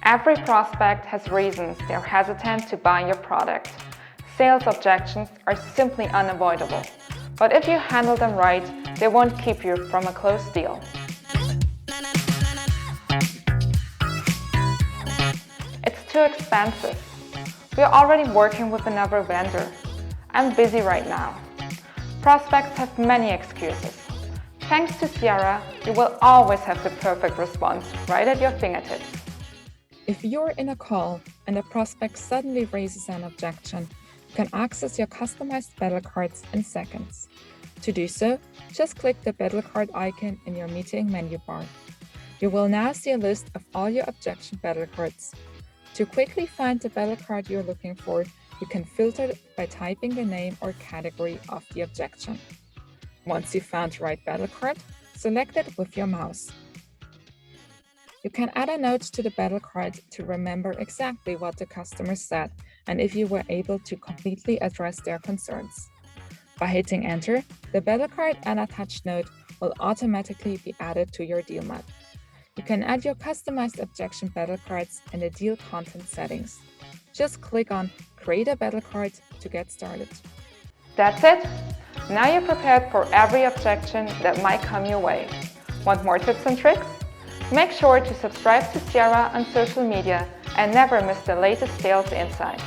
Every prospect has reasons they're hesitant to buy your product. Sales objections are simply unavoidable, but if you handle them right, they won't keep you from a closed deal. It's too expensive. We're already working with another vendor. I'm busy right now. Prospects have many excuses. Thanks to Ciara, you will always have the perfect response right at your fingertips. If you're in a call and a prospect suddenly raises an objection, you can access your customized battle cards in seconds. To do so, just click the battle card icon in your meeting menu bar. You will now see a list of all your objection battle cards. To quickly find the battle card you're looking for, you can filter by typing the name or category of the objection. Once you've found the right battle card, select it with your mouse. You can add a note to the battle card to remember exactly what the customer said and if you were able to completely address their concerns. By hitting enter, the battle card and attached note will automatically be added to your deal map. You can add your customized objection battle cards in the deal content settings. Just click on Create a Battle Card to get started. That's it! Now you're prepared for every objection that might come your way. Want more tips and tricks? Make sure to subscribe to Ciara on social media and never miss the latest sales insights.